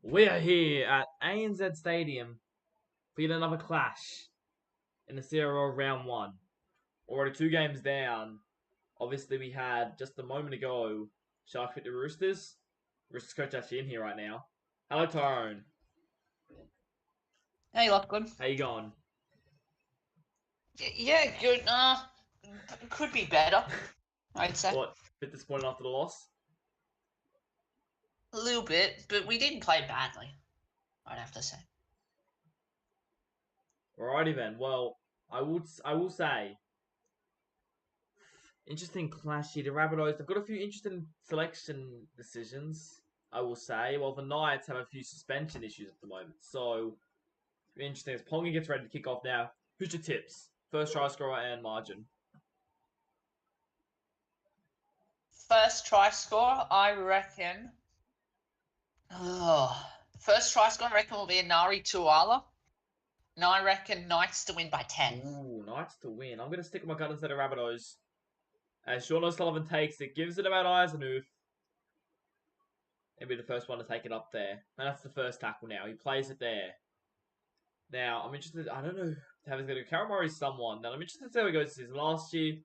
We are here at ANZ Stadium for yet another clash in the CRL round one. Already 2 games down. Obviously, we had just a moment ago Shark hit the Roosters. Roosters coach actually in here right now. Hello, Tyrone. Hey, Lachlan. How you going? Yeah, good. Could be better, I'd say. What? Bit disappointed after the loss? A little bit, but we didn't play badly, I'd have to say. Alrighty then. Well, I will say interesting clash here. The Rabbitohs, they've got a few interesting selection decisions, I will say. Well, the Knights have a few suspension issues at the moment. So, it's be interesting as Ponga gets ready to kick off now. Who's your tips? First try scorer and margin. First try score, I reckon. First try score, I reckon, will be a Nari Tuala. And I reckon Knights to win by 10. Ooh, Knights to win. I'm going to stick with my gun instead of Rabbitohs. As Sean O'Sullivan takes it, gives it about Eisenhuth. He'll be the first one to take it up there. And that's the first tackle now. He plays it there. Now, I'm interested. I don't know how he's going to go. Carol Murray's someone. Now, I'm interested to see how he goes this season. Last year,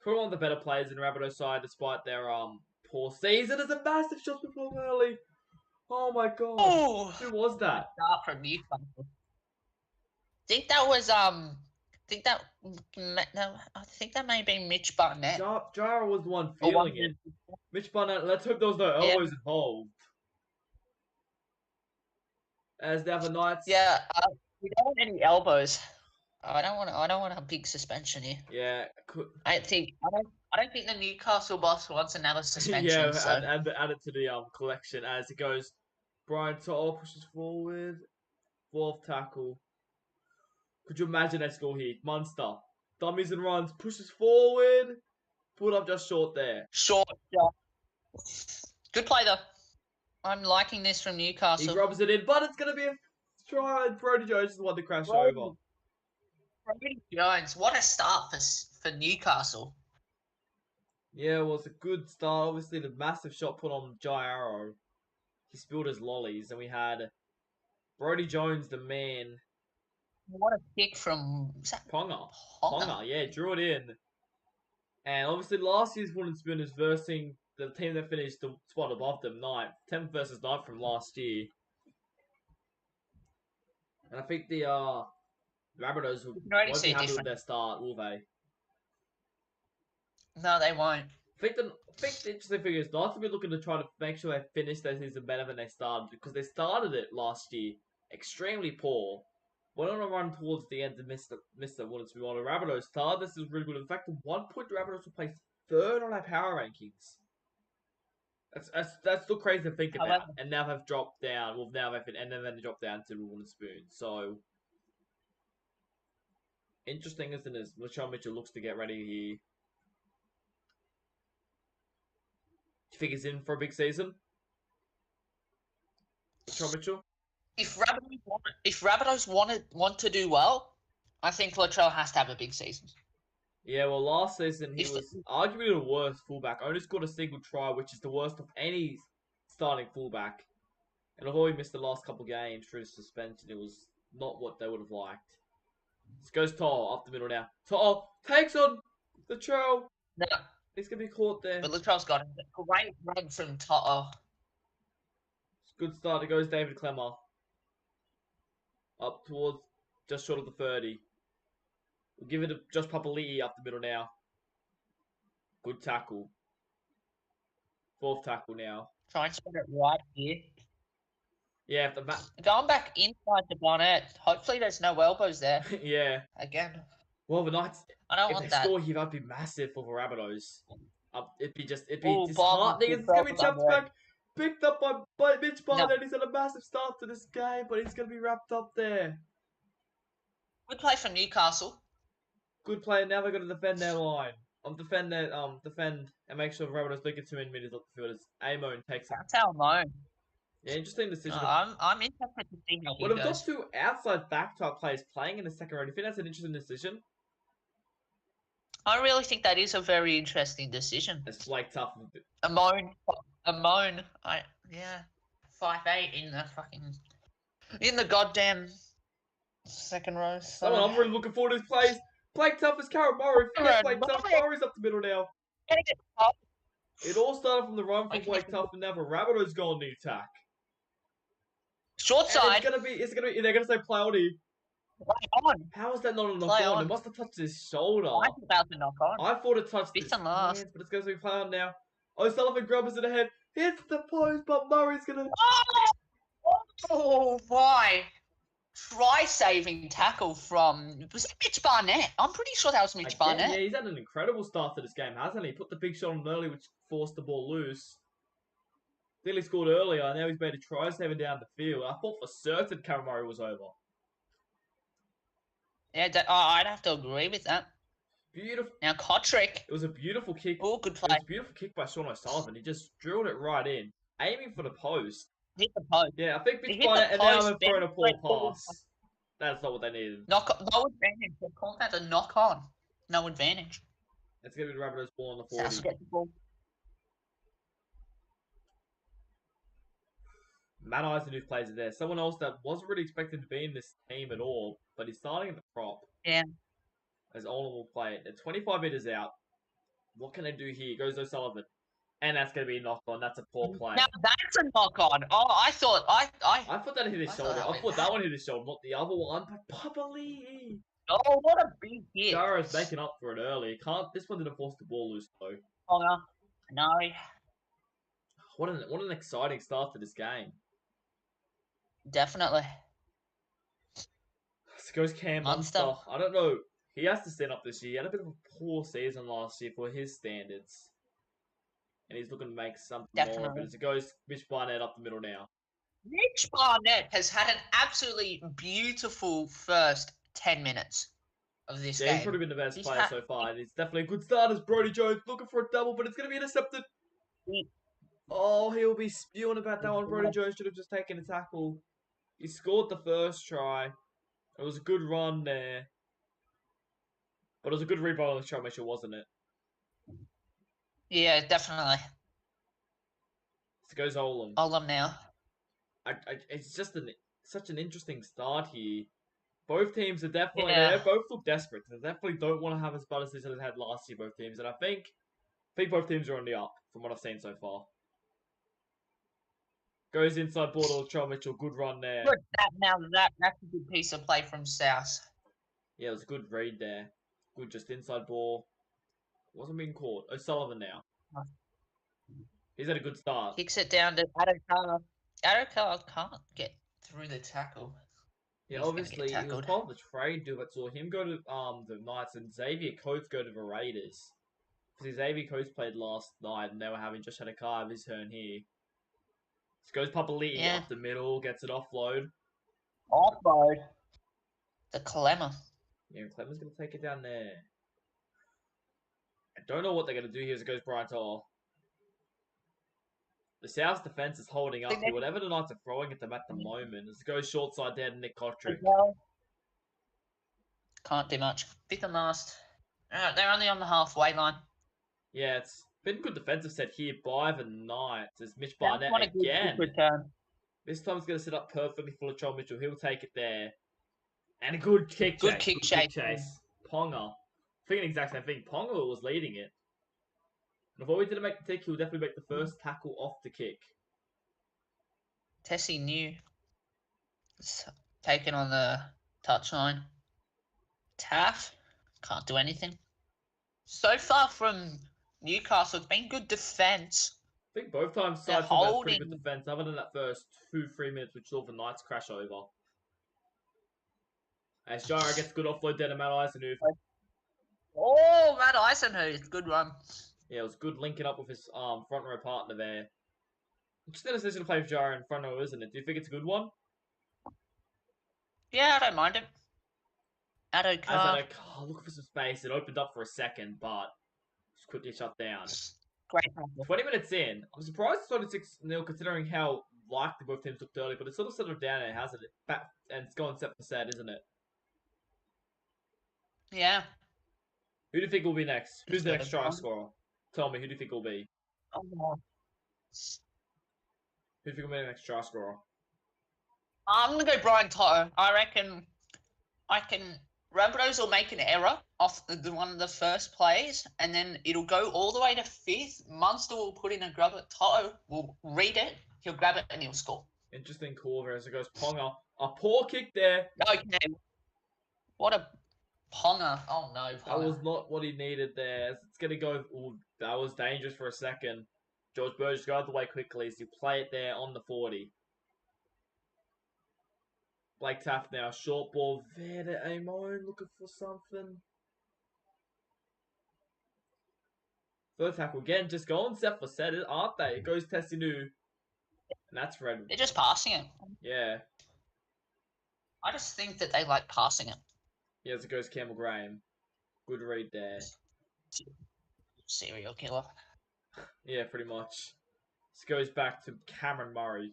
probably one of the better players in the Rabbitohs side, despite their poor season. There's a massive shot from early. Oh my god. Oh, who was that? Start from Newcastle. Think that was I think that may have been Mitch Barnett. Jara was the one feeling it. Mitch Barnett. Let's hope there was no elbows involved. As the other Knights. Yeah, we don't want any elbows. I don't want a big suspension here. Yeah. I don't think the Newcastle boss wants another suspension. Yeah, so. add it to the collection as it goes. Brian Toto pushes forward. Fourth tackle. Could you imagine they score here? Munster. Dummies and runs. Pushes forward. Put up just short there. Short. Yeah. Good play though. I'm liking this from Newcastle. He rubs it in, but it's going to be a try. And Brody Jones is the one to crash over. Brody Jones, what a start for Newcastle. Yeah, it was a good start. Obviously, the massive shot put on Jai Arrow. He spilled his lollies, and we had Brody Jones, the man. What a kick from Ponga. Ponga, yeah, drew it in. And obviously, last year's wooden spoon is versing the team that finished the spot above them, 9th. 10th versus 9th from last year. And I think the Rabbitohs won't be happy with their start, will they? No, they won't. I think the interesting thing is Knights will be looking to try to make sure they finish their season better than they started, because they started it last year extremely poor. Went on a run towards the end and missed the wooden spoon. On the Rabbitohs started this is really good. In fact, at one point the Rabbitohs were placed 3rd on our power rankings. That's still crazy to think about. And now they've dropped down. Well, now they've and then they dropped down to the wooden spoon. So interesting, isn't it? Latrell Mitchell looks to get ready here. Do you think he's in for a big season? Latrell Mitchell? If Rabbitohs want to do well, I think Latrell has to have a big season. Yeah, well, last season he was arguably the worst fullback. Only scored a single try, which is the worst of any starting fullback. And although he missed the last couple games through suspension, it was not what they would have liked. This goes To'o up the middle now. To'o takes on Latrell. No. He's going to be caught there. But Latrell's got a great run from To'o. Good start. It goes David Clemmer. Up towards just short of the 30. We'll give it to Josh Papali'i up the middle now. Good tackle. 4th tackle now. Try and spot it right here. Yeah, going back inside the bonnet. Hopefully there's no elbows there. Yeah. Again. Well, the Knights. I don't want that. If they score here, that'd be massive for the Rabbitohs. It'd be disheartening. It's gonna be jumped back, picked up by Mitch Barnett. No. He's had a massive start to this game, but he's gonna be wrapped up there. Good play from Newcastle. Good play. Now they're gonna defend their line. Defend and make sure the Rabbitohs don't get too many minutes up the field. As Amon takes it. That's our loan. Yeah, interesting decision. I'm interested to see how he goes. Well, they've got 2 outside back type players playing in the second round. Do you think that's an interesting decision? I really think that is a very interesting decision. It's like tough. Amon. Yeah. 5'8" in the goddamn second row. So Someone I'm really looking forward to his plays. Blake Tough is Karen Murray. Forget Blake Tough. Murray's up the middle now. It all started from the run from Blake Tough, and now the Rabbitohs go on the attack. Short side. They're gonna say play on him. Play on. How is that not a knock Play on? on. It must have touched his shoulder. I think that was a knock on. I thought it touched his hands, but it's going to be play on now. O'Sullivan grabs it ahead, hits the post, but Murray's gonna. Oh my! Try-saving tackle from, was it Mitch Barnett? I'm pretty sure that was Mitch Barnett. Yeah, he's had an incredible start to this game, hasn't he? Put the big shot on early, which forced the ball loose. Nearly scored earlier, and now he's made a try-saving down the field. I thought for certain Karen Murray was over. Yeah, I'd have to agree with that. Beautiful. Now Kotrick. It was a beautiful kick. Oh, good play. It was a beautiful kick by Sean O'Sullivan. He just drilled it right in, aiming for the post. Hit the post. Yeah, I think Mitch Barnett and now they've thrown a poor pass. That's not what they needed. No advantage. They're calling that a knock on. No advantage. It's going to be the Rabbitohs ball on the 40. Get the ball. Matt Eisenhuth plays it there. Someone else that wasn't really expected to be in this team at all, but he's starting at the prop. Yeah. As Olin will play it. They're 25 meters out. What can they do here? Goes O'Sullivan. And that's going to be a knock on. That's a poor play. Now that's a knock on. Oh, I thought that hit his shoulder. I thought that one hit his shoulder, not the other one. But Papali. Oh, what a big hit. Jara's making up for it early. This one didn't force the ball loose though. Oh no. What an exciting start to this game. Definitely. So goes Cam Munster. I don't know. He has to stand up this year. He had a bit of a poor season last year for his standards. And he's looking to make something more of it. As it goes, Mitch Barnett up the middle now. Mitch Barnett has had an absolutely beautiful first 10 minutes of this game. Yeah, he's probably been the best player so far. And it's definitely a good start as Brodie Jones looking for a double, but it's going to be intercepted. Oh, he'll be spewing about that one. Brodie Jones should have just taken a tackle. He scored the first try. It was a good run there. But it was a good rebound on the try, wasn't it? Yeah, definitely. So goes Olam. Olam now. It's just such an interesting start here. Both teams are definitely there. Both look desperate. They definitely don't want to have as bad as they had last year, both teams. And I think both teams are on the up from what I've seen so far. Goes inside ball to Latrell Mitchell. Good run there. Good. That's a good piece of play from South. Yeah, it was a good read there. Good just inside ball. Wasn't being caught. O'Sullivan now. He's had a good start. Kicks it down to Adokar. Adokar can't get through the tackle. Yeah, obviously, he was part of the trade deal that saw him go to the Knights and Xavier Coates go to the Raiders. Because Xavier Coates played last night and they were having just had a car of his turn here. So goes Papali'i up the middle, gets it offload. Offload. The Clemmer. Yeah, Clemmer's going to take it down there. I don't know what they're going to do here as it goes Brian Toll. The South's defense is holding up here. Whatever the Knights are throwing at them at the moment. As it goes short side there to Nick Kotrick. Can't do much. Fifth and last. They're only on the halfway line. Yeah, it's been good defensive set here by the Knights. As Mitch Barnett again. This time it's going to set up perfectly for Latrell Mitchell. He'll take it there. And a good kick chase. Kick chase. Ponga. Thinking the exact same thing. Ponga was leading it. And if Oi didn't make the kick, he'll definitely make the first tackle off the kick. Tessie new. Taken on the touchline. Taff. Can't do anything. So far from Newcastle, it's been good defence. I think both times sides have had pretty good defence, other than that first 2-3 minutes which saw the Knights crash over. As Jara gets good offload there to Matt Eisenhuth. Oh, Matt Eisenhuth. Good run. Yeah, it was good linking up with his front row partner there. Just a decision to play with Jara in front row, isn't it? Do you think it's a good one? Yeah, I don't mind it. Adokar. Looking for some space. It opened up for a second, but just quickly shut down. Great. 20 minutes in. I'm surprised it's 26-0 considering how likely both teams looked early, but it's sort of settled down and hasn't it? And it's gone set for set, isn't it? Yeah. Who do you think will be next? Who's the next try scorer? Tell me, who do you think will be? Who's going to be the next try scorer? I'm gonna go Brian Toto. I reckon Rabbitohs will make an error off one of the first plays, and then it'll go all the way to 5th. Munster will put in a grubber. Toto will read it. He'll grab it and he'll score. Interesting call there as it goes Ponga. A poor kick there. Okay. What a Ponga. Oh no, Ponga. That was not what he needed there. It's going to go... Ooh, that was dangerous for a second. George Burgess got out of the way quickly as you play it there on the 40. Blake Taft now, short ball, Verde Amon looking for something. Third tackle again, just going set for set, aren't they? It goes Tessinu. And that's red. They're just passing it. Yeah. I just think that they like passing it. Yes, it goes Campbell Graham. Good read there. Serial killer. Yeah, pretty much. This goes back to Cameron Murray.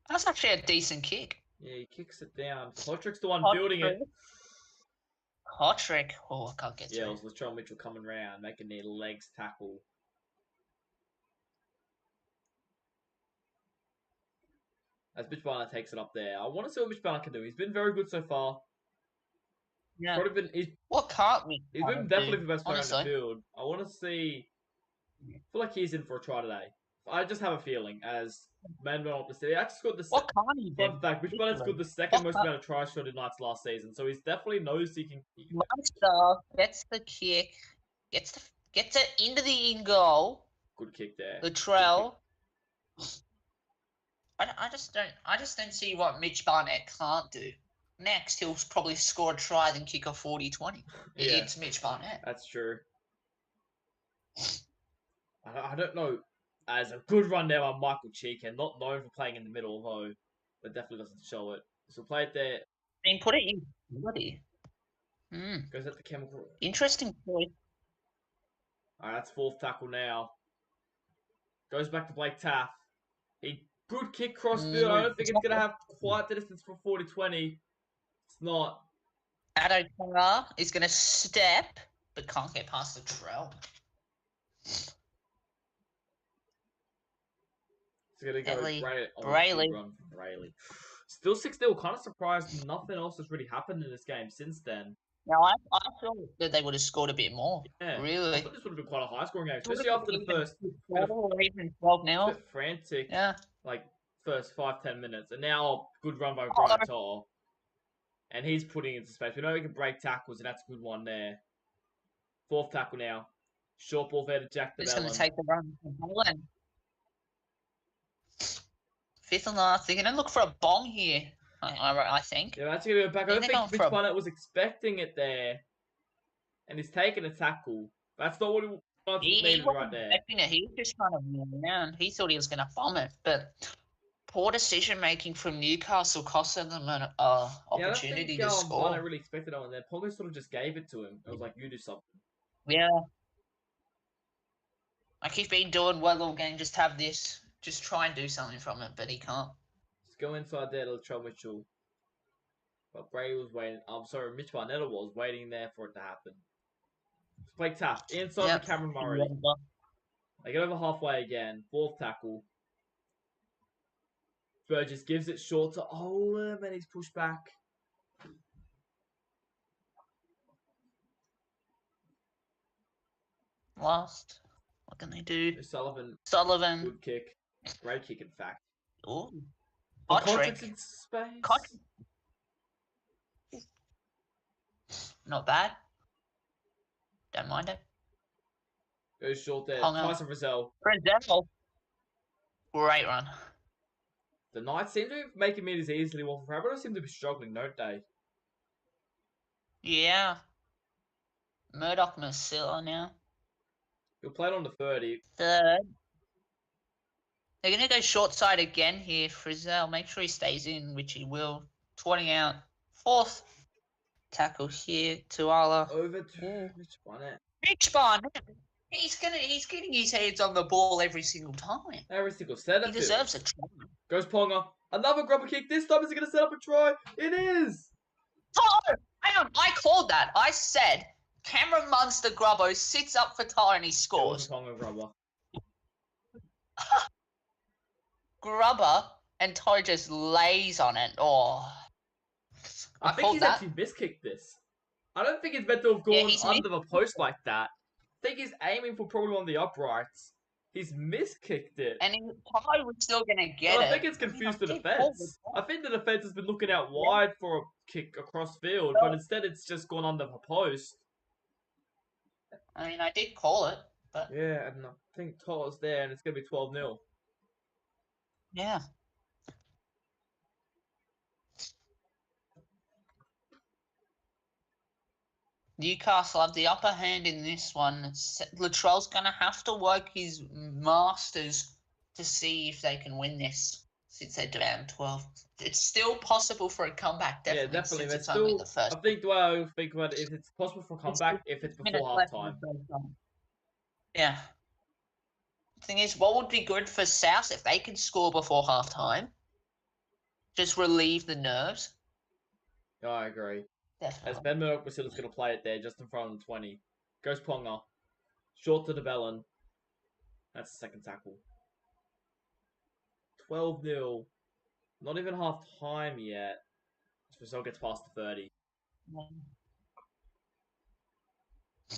That's actually a decent kick. Yeah, he kicks it down. Kotrick's the one building it. Kotrick. Oh, I can't get through. Yeah, it was Latrell Mitchell coming round, making their legs tackle. As Mitch Barnett takes it up there. I want to see what Mitch Barnett can do. He's been very good so far. Yeah. Probably been, what can't we? He's been definitely the best player honestly. in the field. I want to see... I feel like he's in for a try today. I just have a feeling as men went up the city. I actually scored the What can't he do? fun fact, Mitch Barnett's scored the second most amount of tries shot in Knights last season, so he's definitely knows he can. Munster gets the kick, gets it into the in goal. Good kick there. Latrell. I just don't see what Mitch Barnett can't do. Next, he'll probably score a try, then kick a 40-20. Yeah. It's Mitch Barnett. That's true. I don't know. As a good run there by Michael Cheekan, not known for playing in the middle, though, but definitely doesn't show it. So play it there. Then put it in body. Goes at the chemical. Interesting choice. Alright, that's 4th tackle now. Goes back to Blake Taft. Good kick cross field. I don't think it's going to have quite the distance for 40-20. It's not. Addo Tonga is going to step, but can't get past the trail. It's going to go Brayley. Run from Brayley. Still 6-0. Kind of surprised nothing else has really happened in this game since then. Now, I thought that they would have scored a bit more. Yeah, really. I thought this would have been quite a high-scoring game, especially after the first. 12 or even 12 now. A bit frantic. Yeah. Like first 5-10 minutes, and now good run by Brian Toll, and he's putting it into space. We know he can break tackles, and that's a good one there. 4th tackle now. Short ball there to Jack the He's going to take the run from Holland. 5th and last. They're going to look for a bomb here, I think. Yeah, that's going to go back. I don't think Mitch Barnett was expecting it there, and he's taking a tackle. That's not what he needed right there. He was just trying to run around. He thought he was going to bomb it, but poor decision making from Newcastle cost them an opportunity to score. Barnett really expected it, and then Ponga sort of just gave it to him. It was like, you do something. Yeah. Like he's been doing well all game. Just have this. Just try and do something from it, but he can't. Just go inside there to Latrell Mitchell. But Bray was waiting. I'm sorry, Mitch Barnett was waiting there for it to happen. Blake Taft inside the Cameron Murray. They get over halfway again. 4th tackle. Burgess gives it short to Olam, and he's pushed back. Last. What can they do? Sullivan. Good kick. Great kick, in fact. Ooh. Kotrick's in space. Not bad. Don't mind it. Goes short there. Tyson Frizzell. Great run. The Knights seem to be making meters easily. Well, Rabbitohs seem to be struggling, don't they? Yeah. Murdoch Masilla now. He'll play it on the 30. Third. They're going to go short side again here. Frizzell, make sure he stays in, which he will. 20 out. 4th tackle here. Tuala. Over to Mitch Barnett. Mitch Barnett. He's getting his hands on the ball every single time. Every single set. He deserves a try. Goes Ponga. Another grubber kick. This time is he going to set up a try? It is. Oh, hang on. I called that. I said Cameron Munster Grubbo sits up for tie and he scores. Ponga grubber. grubber, and Todd just lays on it. Oh, I think called he's that. actually miskicked this. I don't think he's meant to have Yeah, gone he's under the post like that. I think he's aiming for probably on the uprights. He's miskicked it. And Todd was still going to get But it. I think it's confused the defense. I think the defense has been looking out wide for a kick across field, but instead it's just gone under the post. I mean, I did call it, but Yeah, and I think Todd's there, and it's going to be 12-0. yeah. Newcastle have the upper hand in this one. Latrell's going to have to work his masters to see if they can win this, since they're down 12. It's still possible for a comeback, definitely. Yeah, definitely. Since There's it's still, only the first. I think about if it's possible for a comeback if it's before halftime. Yeah. The thing is, what would be good for South if they can score before halftime? Just relieve the nerves. Oh, I agree. Definitely. As Ben Murdoch was going to play it there just in front of the 20. Goes Ponga. Short to the Bellin. That's the second tackle. 12-0. Not even half time yet. Brazil gets past the 30.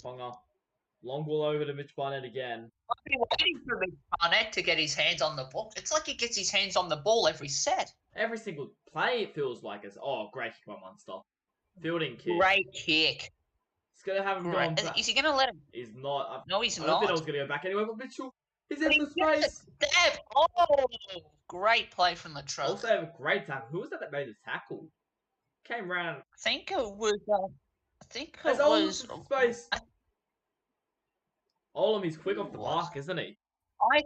Ponga. Long ball over to Mitch Barnett again. I've been waiting for Mitch Barnett to get his hands on the ball. It's like he gets his hands on the ball every set. Every single play it feels like it's, great kick by Munster. Fielding kick. Great kick. He's going to have him going Great. back. Is he going to let him? He's not. No, he's I don't not. think I was going to go back anyway, but Mitchell, he's But in he for gets space. a stab. Oh, great play from the truck. Also have a great tackle. Who was that made the tackle? Came round. I think it was. There's Olam's space. Olam, he's quick off the mark, isn't he? I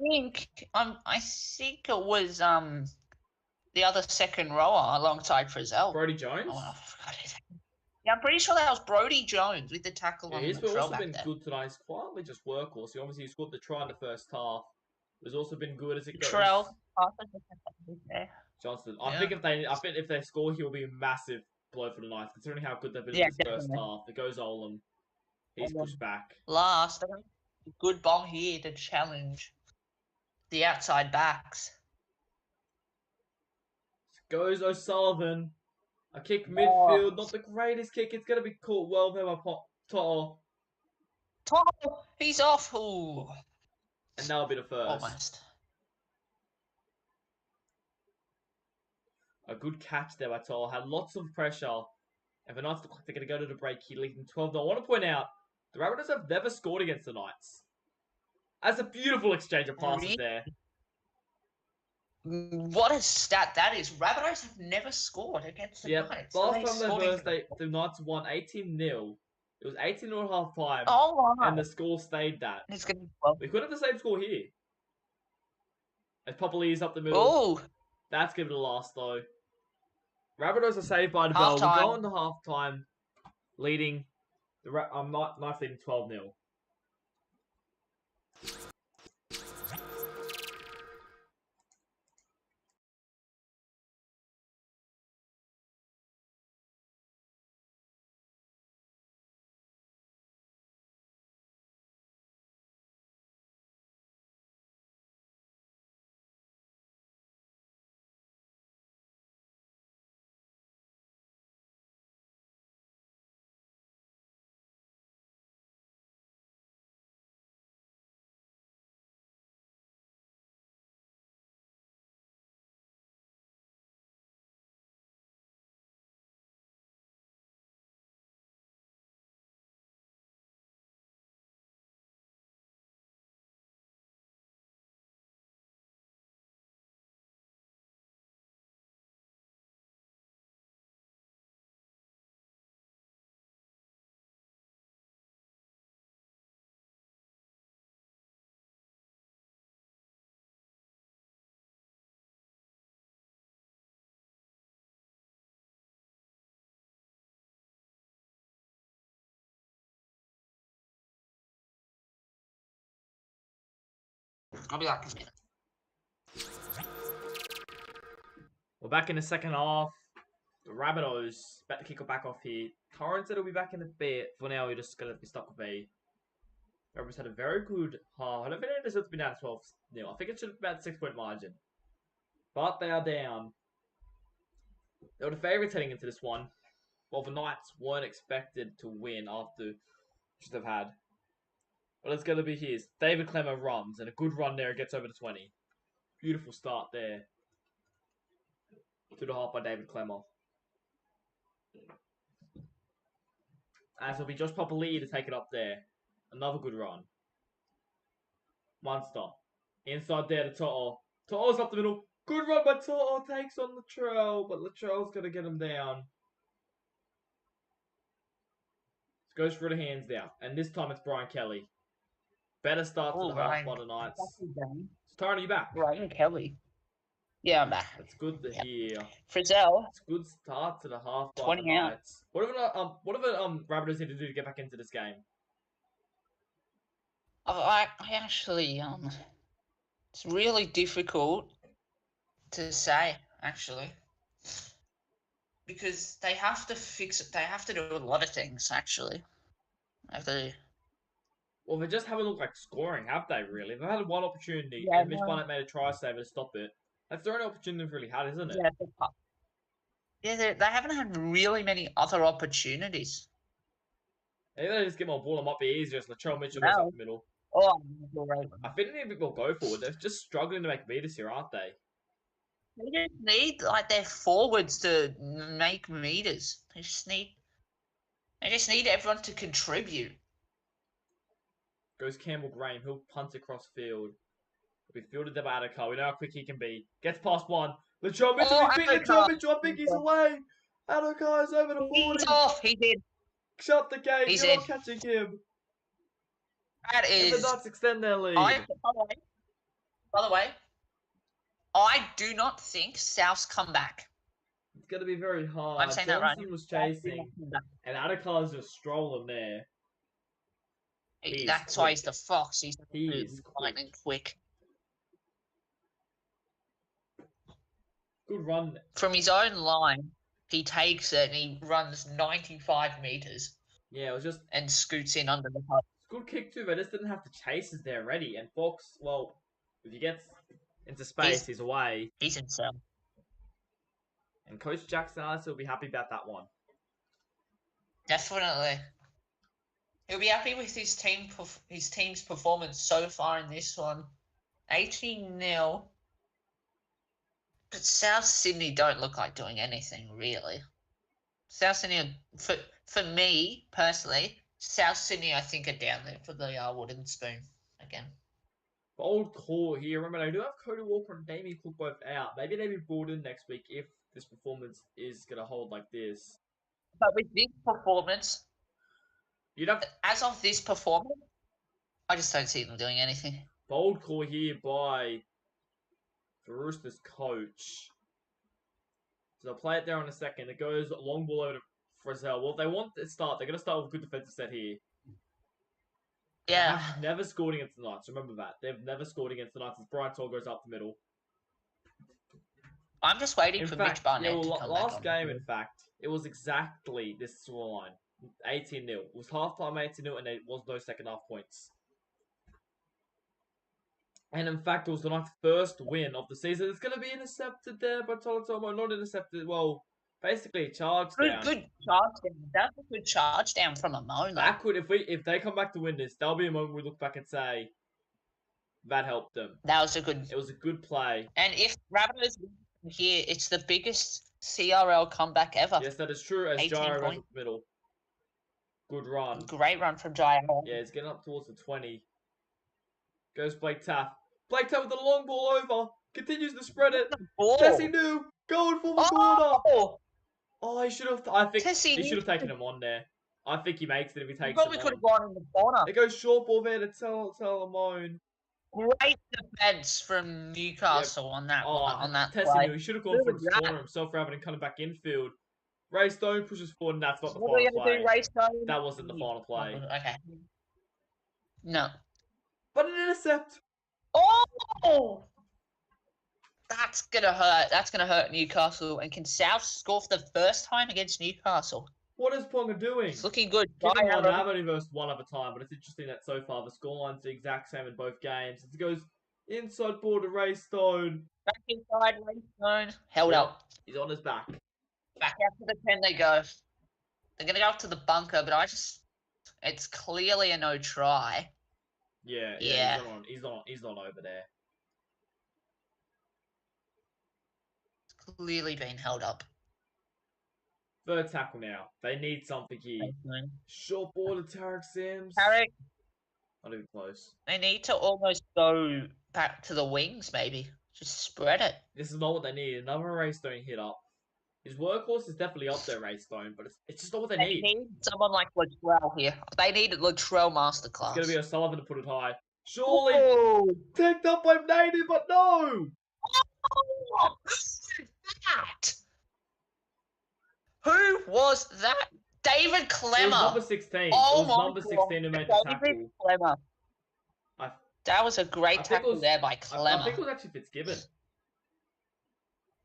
think it was the other second rower alongside Frizzell. Brody Jones? Oh, I forgot his name. Yeah, I'm pretty sure that was Brody Jones with the tackle on the he's trail also back been there. good tonight. He's quietly just workhorse. He obviously scored the try in the first half. He's also been good as it goes. Trail. Johnson. I think if they score, he'll be a massive blow for the Knights, considering how good they've been in this first half. It goes Olam. He's pushed back. Last, good ball here to challenge the outside backs. Goes O'Sullivan. A kick midfield, not the greatest kick. It's going to be caught well there by Toto. Toto, he's off. Ooh. And that'll be the first. Almost. A good catch there by Toto. Had lots of pressure. And the Knights look like they're going to go to the break here, leading 12. I want to point out, the Rabbitohs have never scored against the Knights. That's a beautiful exchange of passes there. What a stat that is. Rabbitohs have never scored against the Knights. Last time the Knights won 18-0. It was 18-0 at half time. Oh, wow. And the score stayed that. It's gonna be 12. We could have the same score here. As Popoli is up the middle. Oh. That's going to be the last, though. Rabbitohs are saved by the bell. We'll go into half time, leading. Knights leading 12-0. I'll be back in a minute. We're back in the second half. The Rabbitohs about to kick it back off here. Torrance said he'll be back in a bit. For now, we're just going to be stuck with B. Rabbitohs had a very good half. I don't think it deserves to be down 12-0. I think it should have been about 6-point margin. But they are down. They were the favourites heading into this one. Well, the Knights weren't expected to win after should have had. But it's going to be his. David Clemmer runs, and a good run there. It gets over to 20. Beautiful start there. 2.5 by David Clemmer. As it'll be Josh Papali'i to take it up there. Another good run. One stop. Inside there to To'o. To'o's up the middle. Good run by To'o. Takes on Latrell, but Latrell's going to get him down. Goes for the hands down. And this time it's Brian Kelly. Better start to the half by the Knights. So, Tyron, are you back? Brian Kelly. Yeah, I'm back. That's good to hear. Frizzell. It's a good start to the half by 20 the out. Knights. Whatever Rabbitohs need to do to get back into this game. I actually, it's really difficult to say, actually. Because they have to fix it. They have to do a lot of things, actually. Well, they just haven't looked like scoring, have they, really? They've had one opportunity, Yeah, and Mitch Barnett made a try saver to stop it. That's the only opportunity they've really had, isn't it? They haven't had really many other opportunities. Maybe they just get more ball. It might be easier as Latrell Mitchell goes up the middle. Oh, right. I think they need a bit more go forward. They're just struggling to make meters here, aren't they? They just need their forwards to make meters. They just need everyone to contribute. Goes Campbell Graham. He'll punt across field. He'll be fielded by Adokar. We know how quick he can be. Gets past one. Latrell Mitchell. He's beat Latrell Mitchell. I think he's away. Adokar's over the 40. He's off. He did. Shut the gate. He's You're in. not catching him. That is. And the Knights extend their lead. By the way, I do not think South's come back. It's going to be very hard. I'm saying that right. Johnson was chasing, and Adokar's just strolling there. That's why he's the fox. He's lightning quick. Good run. From his own line, he takes it and he runs 95 meters. Yeah, it was just... And scoots in under the hut. Good kick too, but just didn't have to chase us there ready. And Fox, well, if he gets into space, he's away. He's in cell. And Coach Jackson Alice will be happy about that one. Definitely. He'll be happy with his team's performance so far in this one. 18-0. But South Sydney don't look like doing anything, really. South Sydney, for me, personally, South Sydney, I think, are down there for the wooden spoon again. Bold call here. Remember, they do have Cody Walker and Damien Cook both out. Maybe they'll be brought in next week if this performance is going to hold like this. But with this performance, as of this performance, I just don't see them doing anything. Bold call here by the Roosters coach. So they'll play it there in a second. It goes long ball over to Frizzell. Well, they want to start. They're going to start with a good defensive set here. Yeah. They've never scored against the Knights. Remember that. They've never scored against the Knights as Brian Toll goes up the middle. I'm just waiting for Mitch Barnett to come last game, in fact, it was exactly this scoreline. 18-0. It was half-time 18-0 and there was no second half points. And in fact, it was the Knights' first win of the season. It's going to be intercepted there by Tolatomo. Not intercepted. Well, basically charged down. Good charge down. That's a good charge down from a moment. That could, if they come back to win this, that'll be a moment we look back and say that helped them. That was a good. It was a good play. And if Rabbitohs win here, it's the biggest CRL comeback ever. Yes, that is true. As Gyro goes up the middle. Good run. Great run from Gyro. Yeah, he's getting up towards the 20. Goes Blake Taff. Blake Taff with the long ball over. Continues to spread it. Jesse New going for the corner. Oh, he should have. I think he should have taken him on there. I think he makes it if he takes it. Probably could have gone in the corner. It goes short ball there to Salamone. Great defense from Newcastle on that. On that Tessie play. New. He should have gone for his corner himself rather than coming back infield. Ray Stone pushes forward, and that's not the final play. Ray Stone? That wasn't the final play. Okay. No. But an intercept. Oh! That's gonna hurt. That's gonna hurt Newcastle. And can South score for the first time against Newcastle? What is Ponga doing? It's looking good. Kicking one Gyro. have only versed one other time, but it's interesting that so far the scoreline's the exact same in both games. It goes inside ball to Raystone. Back inside, Raystone. Held Yep, up. he's on his back. Back out to the 10 they go. They're going to go up to the bunker, but it's clearly a no try. Yeah, Yeah. he's not over there. It's clearly been held up. Third tackle now. They need something here. Short ball to Tarek Sims. Tarek, Not even close. they need to almost go back to the wings, maybe. Just spread it. This is not what they need. Another Raystone hit up. His workhorse is definitely up there, Raystone, but it's just not what they They need. need someone like Latrell here. They need Latrell masterclass. It's going to be O'Sullivan to put it high. Surely Oh, picked up by Native, but no! oh, who was that? Who was that? David It was Clemmer. number 16. Oh it was number 16 who made the tackle. David Clemmer. That was a great tackle there by Clemmer. I think it was actually Fitzgibbon.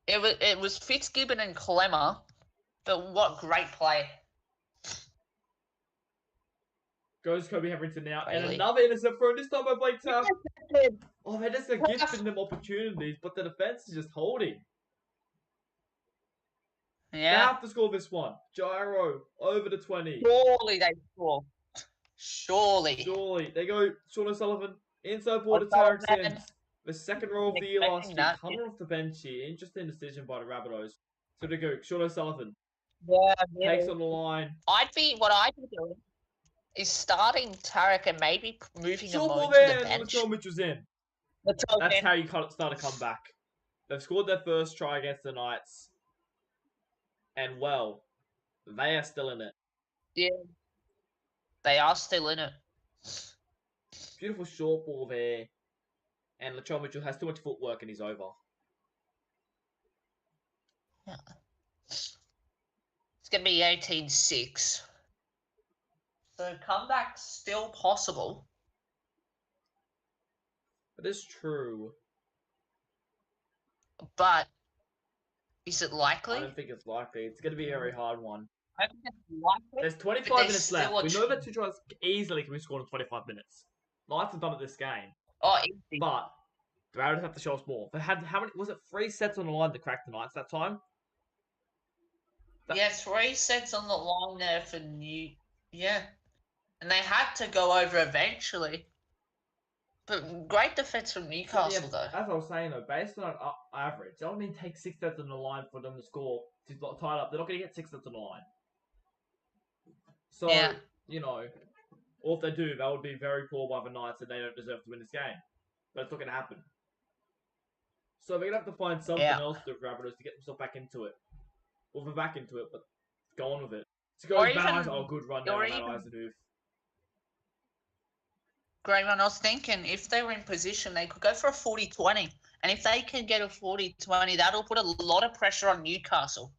It was Fitzgibbon and Clemmer, but what great play. Goes Kobe Hetherington now. Really? And another intercept thrown, this time by Blake Tapp. Oh, they're just gifting them opportunities, but the defense is just holding. They Yeah. have to score this one. Gyro, over to 20. Surely they score. Surely. Surely. They go Sean O'Sullivan, inside ball to Tarek O'Sullivan. Sims. The second row of the year last Expecting year, that. coming off the bench here. Interesting decision by the Rabbitohs. So they go Sean O'Sullivan, Yeah, takes on the line. what I'd be doing is starting Tarek and maybe moving him Short ball over to there, the and bench. Latrell Mitchell's in. Latrell That's in. how you start a comeback. They've scored their first try against the Knights. And, well, they are still in it. Yeah. They are still in it. Beautiful short ball there. And Latrell Mitchell has too much footwork and he's over. Yeah. It's going to be 18-6. So comeback's still possible. It is true. But is it I likely? don't think it's likely. It's going to be a very hard one. I think it's likely. There's 25 there's minutes still left. a We know that two tries easily can be scored in 25 minutes. Knights have done it this game. Oh, easy. But the Rabbitohs have to show us more. They had, how many, was it 3 sets on the line to crack the Knights that time? Yeah, 3 sets on the line there for New. Yeah. And they had to go over eventually. But great defense from Newcastle, though. As I was saying, though, based on average, I don't mean take 6 sets on the line for them to score to tie it up. They're not going to get 6 sets on the line. So, Yeah. you know, or if they do, that would be very poor by the Knights and they don't deserve to win this game. But it's not going to happen. So they're going to have to find something else to do for Rabbitohs to get themselves back into it. Well, they're back into it, but go on with it. To go back, good run there on that Eisenhuth. Great run. I was thinking if they were in position, they could go for a 40-20. And if they can get a 40-20, that'll put a lot of pressure on Newcastle.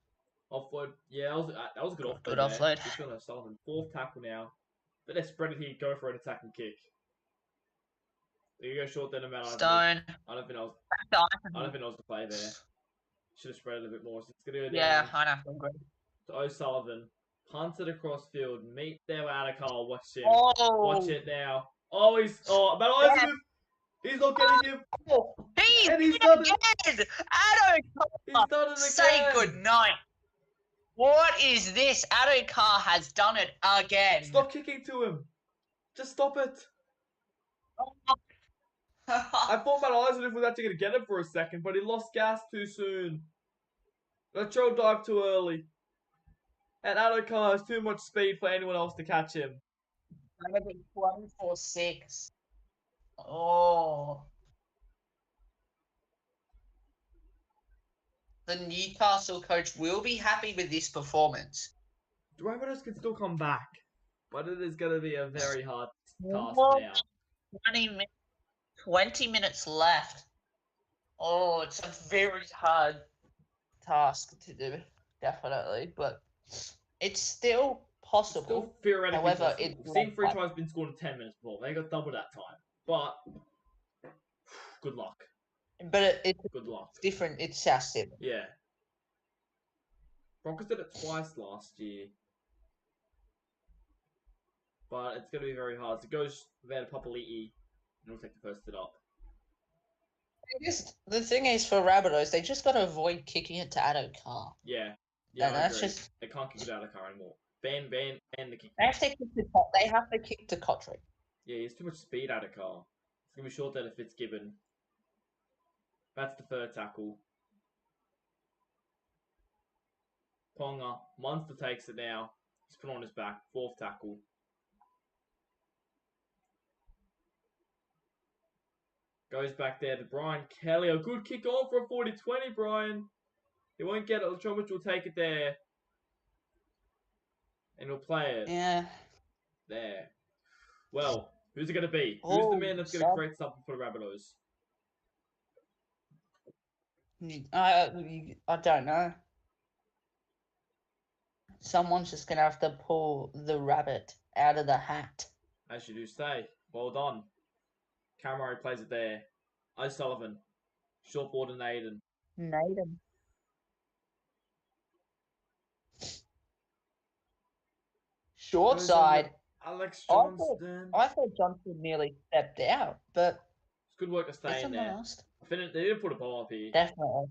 Offload. Yeah, that was a good offload. Good offload. Just going to Sullivan. 4th tackle now. But they're spread it here. Go for an attack and kick. You go short then about Stone. I don't think I was the play there. Should have spread it a bit more. So it's going to go down. Yeah, I know. Agree. To O'Sullivan. Punted across field. Meet there with Adakar. Watch him. Oh. Watch it now. Oh, about Eisenhuth. He's not getting him. Oh, He's done it again. He's done it again. Say goodnight. What is this? Adokar has done it again. Stop kicking to him. Just stop it. I thought Matt Eisenhuth was actually going to get him for a second, but he lost gas too soon. Latrell dived too early. And Adokar has too much speed for anyone else to catch him. Going to be 24-6. Oh. The Newcastle coach will be happy with this performance. The Rabbitohs can still come back, but it is going to be a very hard task now. 20 minutes left. Oh, it's a very hard task to do, definitely, but it's still possible. Still theoretically However, possible. We've seen 3 tries been scored in 10 minutes before. They got double that time. But, good luck. But it's good luck. Different. It's South Sydney. Yeah. Broncos did it twice last year. But it's going to be very hard. So it goes there to Papali'i, and we'll take the first hit up. The thing is, for Rabbitohs, they just got to avoid kicking it to Adokar. Yeah, And I that's agree. just They can't kick it out of the car anymore. Ban the kick. they have to kick to Kotrick. Yeah, he has too much speed out of car. It's going to be short there to Fitzgibbon. That's the third tackle. Ponga. Munster takes it now. He's put on his back. Fourth tackle. Goes back there to Brian Kelly. A good kick on for a 40-20, Brian. He won't get it. Latromic will take it there. And he'll play it. Yeah. There. Well, who's it going to be? Who's the man that's going to create something for the Rabbitohs? I don't know. Someone's just going to have to pull the rabbit out of the hat. As you do say. Well done. Camaro plays it there. O'Sullivan. Short board to Naden. Short side. Alex Johnston. I thought Johnston nearly stepped out, but it's good work to stay in there. They didn't put a ball up here. Definitely.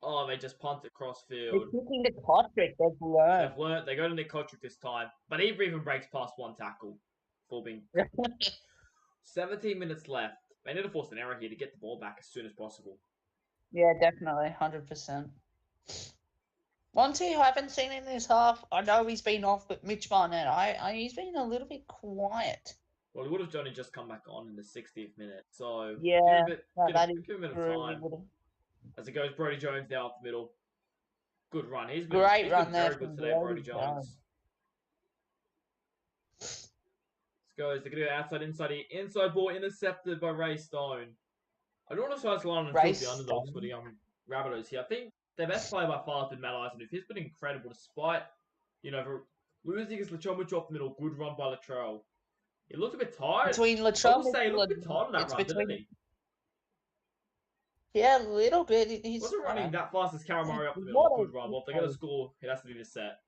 Oh, they just punt it cross field. They're kicking to Kotrick. They've learned. They go to Nick Kotrick this time, but he even breaks past one tackle. 17 minutes left. They need to force an error here to get the ball back as soon as possible. Yeah, definitely. 100%. One team I haven't seen in this half, I know he's been off, but Mitch Barnett, he's been a little bit quiet. Well, he would have only just come back on in the 60th minute, so yeah, give him a bit of time. As it goes, Brody Jones now up the middle. Good run. He's been very good today, Brody Jones. This goes, they're going to go outside, inside here. Inside ball intercepted by Ray Stone. I don't want to start line and shoot the underdogs for the Rabbitohs here. I think their best player by far has been Matt Eisenhuth. He's been incredible despite, losing against Latromic off the middle. Good run by Latrell. He looked a bit tired. Between Latrell, I will say he looked a bit tired on that run, didn't he? Yeah, a little bit. He wasn't running that fast as Caramari up the middle. Good run. Well, if they're going to score, it has to be this set.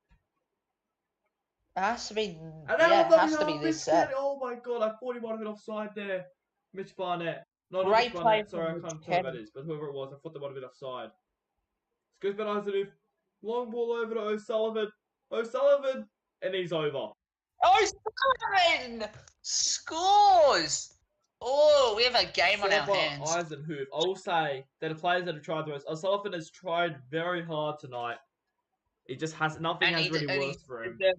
It has to be. And it has to be this set. Oh my god, I thought he might have been offside there. Mitch Barnett. No, not Mitch Barnett. Sorry, I can't tell who that is, but whoever it was, I thought they might have been offside. Goes back Eisenhuth. Long ball over to O'Sullivan. And he's over. O'Sullivan scores! Oh, we have a game on our hands. Eisenhuth. I will say that the players that have tried the most. O'Sullivan has tried very hard tonight. He just has nothing has really worked for him. He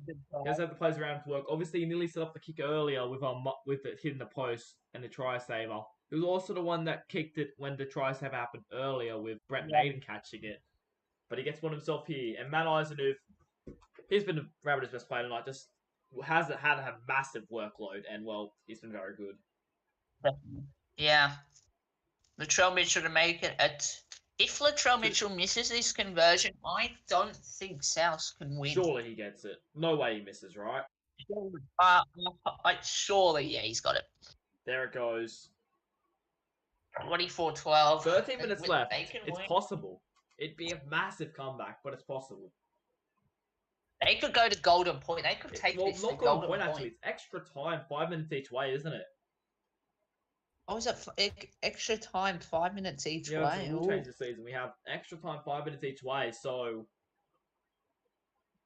doesn't have the players around to work. Obviously, he nearly set up the kick earlier with it hitting the post and the try saver. He was also the one that kicked it when the try saver happened earlier with Brett Naden catching it. But he gets one himself here. And Matt Eisenhuth, he's been the Rabbitohs' best player tonight. Just had a massive workload, and well, he's been very good. Yeah. Latrell Mitchell to make it. If Latrell Mitchell misses this conversion, I don't think South can win. Surely he gets it. No way he misses, right? Surely, yeah, he's got it. There it goes. 24-12. 13 minutes left. It's possible. It'd be a massive comeback, but it's possible. They could go to Golden Point. They could take this to Golden Point. Actually. It's extra time, 5 minutes each way, isn't it? Oh, is it extra time, 5 minutes each way? Yeah, it's a rule change this season. We have extra time, 5 minutes each way, so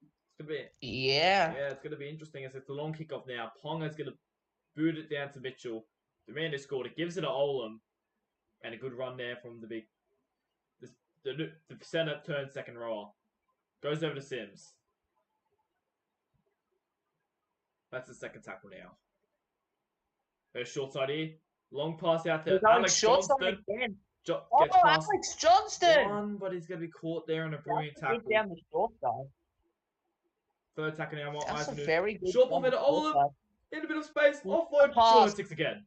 it's gonna be it's gonna be interesting. As it's a long kickoff now. Ponga's gonna boot it down to Mitchell. The man who scored it gives it to Olam, and a good run there from the big. The centre turns second rower. Goes over to Sims. That's the second tackle now. There's short side here. Long pass out to Alex Johnston. Alex Johnston! One, but he's going to be caught there in a brilliant tackle. Down the short side. Third tackle now. That's a very good short ball to Olam. In a bit of space. Offload. Short 6 again.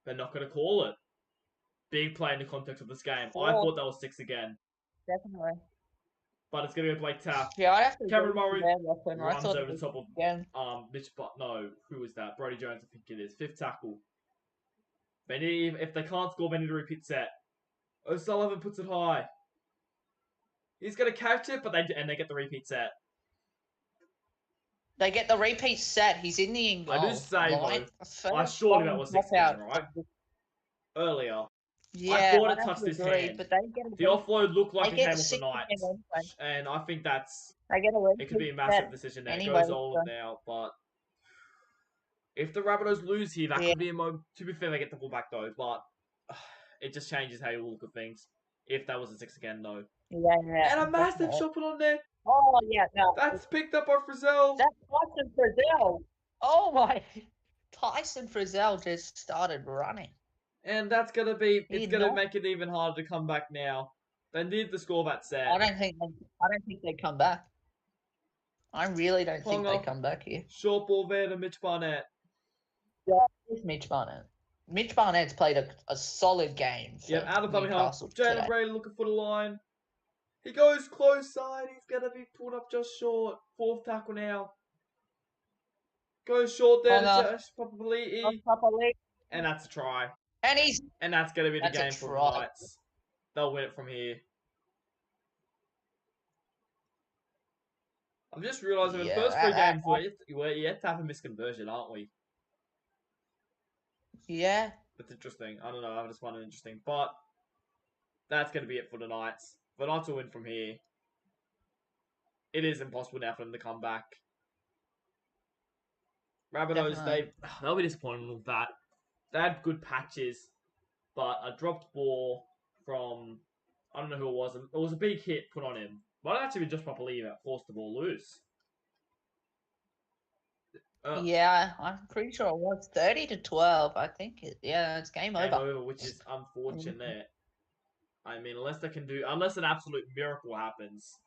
They're not going to call it. Big play in the context of this game. I thought that was 6 again. Definitely. But it's going to be a Blake Tapp. Yeah, I have to. Cameron Murray runs over the top of Mitch. No, who was that? Brody Jones, I think it is. Fifth tackle. If they can't score, they need to repeat set. O'Sullivan puts it high. He's going to catch it, but they get the repeat set. They get the repeat set. He's in the in goal. I do say, Like, though, surely that was 6 again, right? Earlier. Yeah, I thought it I touched don't his agree, hand. but they get The offload looked like it get came the off the 6 again Knights. anyway. And I think They get a it could be a repeat massive set decision there. anyway. It goes all now, but if the Rabbitohs lose here, that could be a moment. To be fair, they get the ball back though, but it just changes how you look at things. If that was a 6 again, though. Yeah. And a massive shot put on there. Oh, yeah, no. That's picked up by Frizzell. That's Tyson Frizzell. Oh, my. Tyson Frizzell just started running. And that's going to be, it's going to make it even harder to come back now. They need the score that set. I don't think they come back. I really don't think they come back here. Short ball there to Mitch Barnett. Yeah, it's Mitch Barnett. Mitch Barnett's played a solid game for out of dummy half. Newcastle Jalen today. Brady looking for the line. He goes close side. He's going to be pulled up just short. 4th tackle now. Goes short there to Josh Papali'i. And that's a try. And that's going to be the game for the Knights. They'll win it from here. I've just realised in the first 3 games we're yet to have a misconversion, aren't we? Yeah. That's interesting. I don't know. I just find it interesting. But that's going to be it for the Knights. The Knights will win from here. It is impossible now for them to come back. Rabbitohs, they'll be disappointed with that. They had good patches, but a dropped ball from, I don't know who it was. It was a big hit put on him. Might actually be just Papali'i that forced the ball loose. Yeah, I'm pretty sure it was 30-12. I think it's game over. Game over, which is unfortunate. I mean, unless an absolute miracle happens,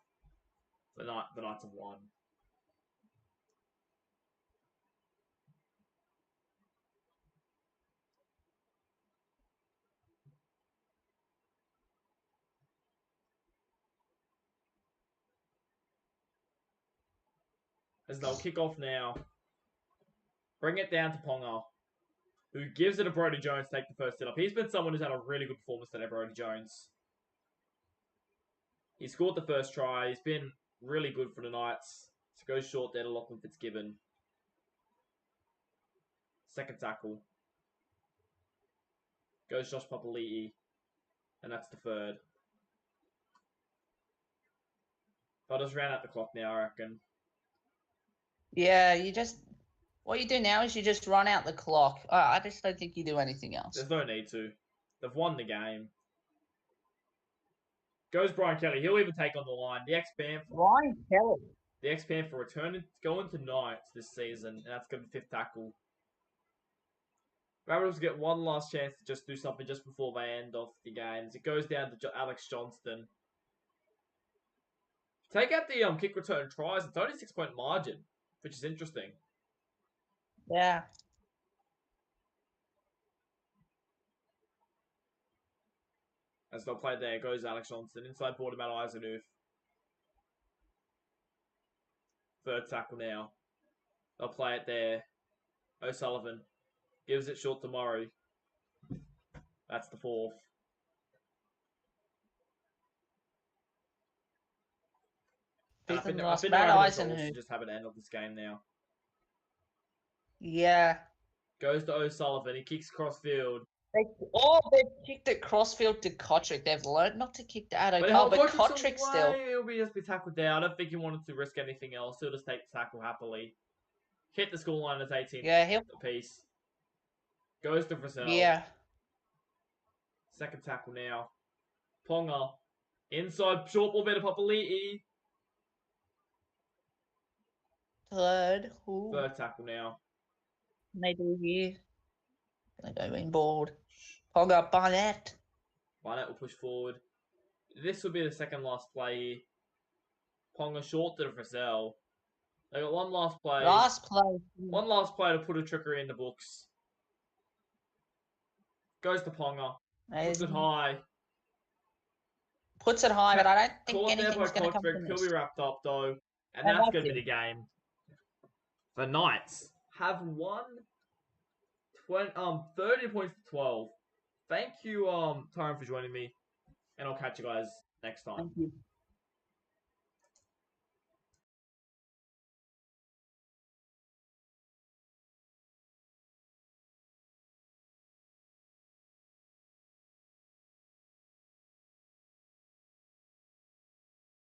the Knights have won. As they'll kick off now. Bring it down to Ponga, who gives it to Brodie Jones to take the first hit up. He's been someone who's had a really good performance today, Brodie Jones. He scored the first try. He's been really good for the Knights. So goes short there to Lachlan Fitzgibbon. Second tackle. Goes Josh Papali'i. And that's the third. I'll just round out the clock now, I reckon. Yeah, what you do now is you just run out the clock. I just don't think you do anything else. There's no need to. They've won the game. Goes Brian Kelly. He'll even take on the line. The ex-Panther. Brian Kelly. The ex-Panther going to Knights this season, and that's going to be 5th tackle. Rabbitohs get one last chance to just do something just before they end off the games. It goes down to Alex Johnston. Take out the kick return tries. It's only 6-point margin, which is interesting. Yeah. As they'll play there, goes Alex Johnston. Inside board about Eisenhuth. 3rd tackle now. They'll play it there. O'Sullivan gives it short to Murray. That's the 4th. I think the Rabbitohs should just have an end of this game now. Yeah. Goes to O'Sullivan. He kicks crossfield. They kicked it crossfield to Kotrick. They've learned not to kick to Addo, but Kotrick still. He'll just be tackled down. I don't think he wanted to risk anything else. He'll just take the tackle happily. Hit the scoreline as 18 apiece. Goes to Frizzell. Yeah. Second tackle now. Ponga. Inside short ball there to Papali'i. Third tackle now. They do here. They go inboard. Ponga Barnett. Barnett will push forward. This will be the second last play. Ponga short to the Frizzell. They got one last play. One last play to put a trickery in the books. Goes to Ponga. Puts it high. But I don't think anything's going to come from this. He'll be wrapped up though. And that's going to be the game. The Knights have won 30 points to 12. Thank you, Tyron, for joining me. And I'll catch you guys next time. Thank you.